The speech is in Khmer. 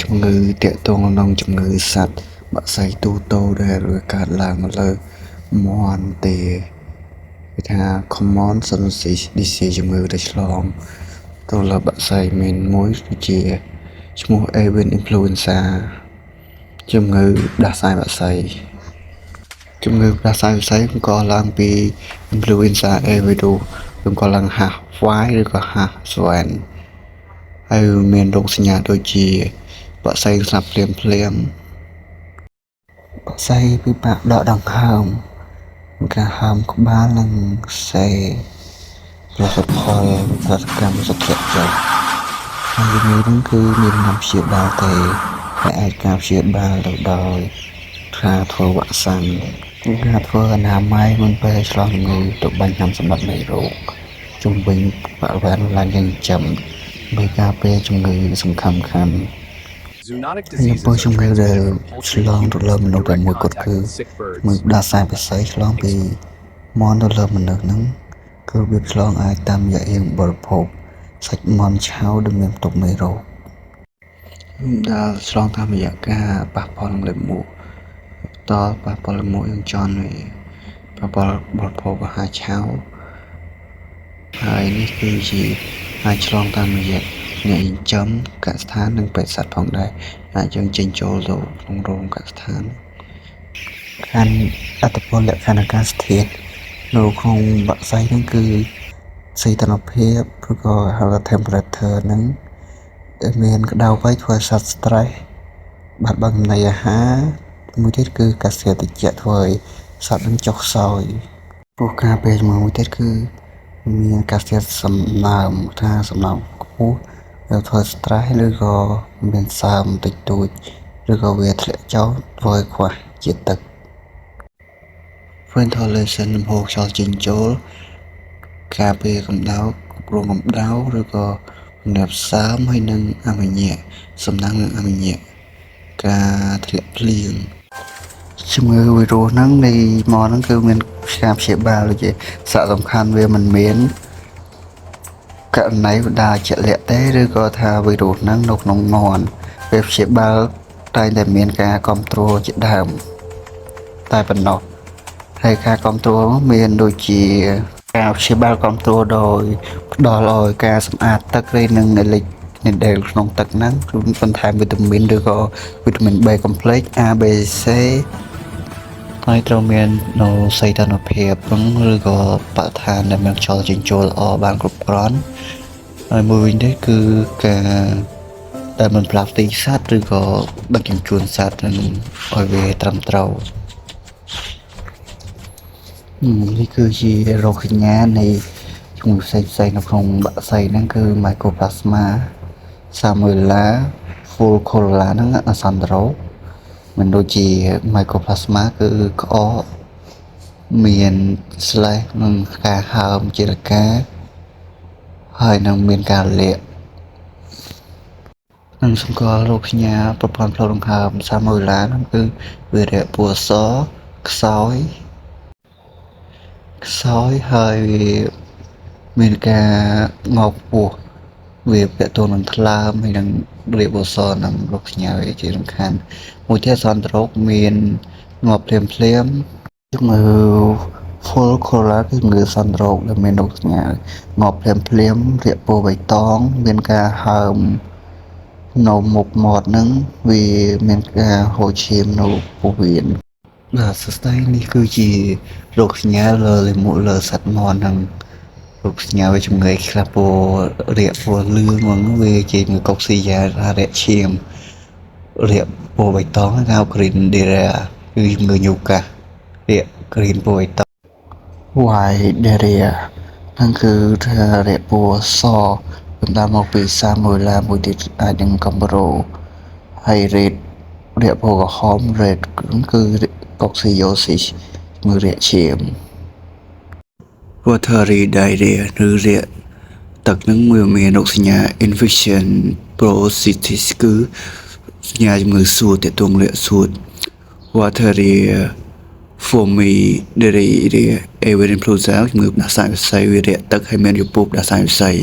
ជំងឺទាក់ទងនឹងជំងឺសត្វបក្សីទូទៅដែលកើតឡើងលើមាន់ទេគេថា common zoonotic disease ជំងឺដែលឆ្លងទៅលើបក្សីមានមួយគឺជាឈ្មោះ avian influenza ជំងឺផ្ដាសាយបក្សីជំងឺផ្ដាសាយបក្សីបង្កឡើងពី influenza avian បង្កឡើង H5 ឬក៏ H1 ហើយមានរោគសញ្ញាដូចជាបក្សីស្លាប់ភ្លាមបក្សីពិបាកដកដង្ហើមការហើមក្បាលនិងសេផលិតផលផលកម្មសុខភាពចុះហើយជំងឺនេះគឺមានដំណាំព្យាបាលទេតែអាចការព្យាបាលទៅដោយការធ្វើវ៉ាក់សាំងការធ្វើអនាម័យមុនពេលឆ្លងជំងឺទៅបាញ់ថ្នាំសម្បត្តិមេរោគជំវិញបរិវេណឡើងយ៉ាងចំដោយការពារជំងឺសំខាន់ហើយអំពើជំងឺដែលឆ្លងទៅលើមនុស្សតែមួយគត់គឺមើលដាសាយបក្សីឆ្លងពីមាន់ទៅលើមនុស្សហ្នឹងគឺវាឆ្លងអាចតាមរយៈយើងបរិភោគសាច់មាន់ឆៅដែលមានផ្ទុកមេរោគដែលឆ្លងតាមរយៈការប៉ះពាល់នឹងលេបមុខតប៉ះពាល់មុខយើងចន់វាប៉ះពាល់បរិភោគអាហារឆៅហើយនេះគឺជាអាចឆ្លងតាមរយៈអ្នកចិញ្ចឹមកសិដ្ឋាននិងពេទ្យសត្វផងដែរអាចយើងចេញចូលទៅក្នុងរោងកសិដ្ឋានខាងអត្តពលលក្ខណៈអាកាសធាតុនៅក្នុងបក្សីហ្នឹងគឺសីតុណ្ហភាពឬក៏ high temperature ហ្នឹងដែលមានក្តៅពេកធ្វើឲ្យសត្វ stress បាត់បង់ចំណីអាហារមួយទៀតគឺកាសធាតុត្រជាក់ធ្វើឲ្យសត្វនឹងចុះខ្សោយព្រោះការពេលជាមួយមួយទៀតគឺមានកាសធាតុសំណើមថាសំណើមខ្ពស់វាធ្វើ stress ឬក៏មានសើមតិចតួចឬក៏វាធ្លាក់ចុះធ្វើឲ្យខ្វះជាតិទឹក ventilation លំហូរខ្យល់ចេញចូលការពារកម្ដៅរងកម្ដៅឬក៏ជំនះសើមហើយនឹងអមញៈសំណងនឹងអមញៈការធ្លាក់ភ្លៀងជំងឺវីរុសហ្នឹងនៃមកហ្នឹងគឺមានការព្យាបាលដូចជាសារៈសំខាន់វាមិនមានករណីបណ្ដាជាក់លាក់ទេឬក៏ថាវីរុសហ្នឹងនៅក្នុងមាន់ពេលព្យាបាលតែងតែមានការគ្រប់គ្រងជាដើមតែប៉ុណ្ណោះហើយការគ្រប់គ្រងមានដូចជាការព្យាបាលគ្រប់គ្រងដោយផ្ដល់ឲ្យការសម្អាតទឹកឬនឹងអេលិចដែលក្នុងទឹកហ្នឹងគឺបន្ថែមវីតាមីនឬក៏វីតាមីន B complex A B C ហើយត្រូវមាននៅសីតុណ្ហភាពឬក៏បរិស្ថានដែលមានខ្យល់ចេញចូលល្អបានគ្រប់គ្រាន់ហើយមួយវិញទៀតគឺការដែលមិនផ្លាស់ទីសត្វឬក៏ដឹកជញ្ជូនសត្វនឹងឲ្យវាត្រឹមត្រូវនេះគឺជារោគសញ្ញានៃជំងឺផ្សេងនៅក្នុងបក្សីហ្នឹងគឺ Mycoplasma Salmonella Fulcrula ហ្នឹងអាសន្នរោគមិនដូចជា Mycoplasma គឺក្អកមានស្លេសនិងការហើមជារកាហើយនឹងមានការលាក់នឹងសម្គាល់រោគសញ្ញាប្រព័ន្ធផ្លូវដង្ហើម Salmonella ហ្នឹងគឺវារៈពោះសខ្សោយហើយមានការងប់ពោះវាពាក់ទងនឹងថ្លើមហើយនឹងរាបពោះសនឹងរោគសញ្ញាវាជាសំខាន់មួយទៀតសន្តិរោគមានងប់ភ្លាមជំងឺ full collar គឺជំងឺសន្តិរោគដែលមានរោគសញ្ញាងប់ភ្លាមរាកពោះបៃតងមានការហើមនៅមុខមាត់ហ្នឹងវាមានការហូរឈាមនៅពោះវៀនបាទសស្ដីនេះគឺជារោគសញ្ញាលើលេខមុខលើសត្វមាន់ហ្នឹងរោគសញ្ញាវាជំងឺខ្លះពោះរាកពោះលឿងហ្នឹងវាជាជំងឺកុកស៊ីយ៉ារាកឈាមរាកពោះបៃតងហៅ green diarrhea គឺជំងឺញូកាសរាក green ពោះបៃតង white diarrhea ហ្នឹងគឺថារាកពោះសបណ្ដាលមកពីសាម៉ូឡាមួយទៀតអាចនឹងកំប្រូហើយ red រាកពោះក្រហម red គឺកុកស៊ីយ៉ូស៊ីសជំងឺរាកឈាម watery diarrhea ឬរាកទឹកនឹងវាមានរោគសញ្ញា infection processus គឺសញ្ញាជំងឺសួតទាក់ទងរាកសួត watery formidaria avian influenza ជំងឺផ្ដាសាយវិស័យវារាកទឹកហើយមានរបួសផ្ដាសាយវិស័យ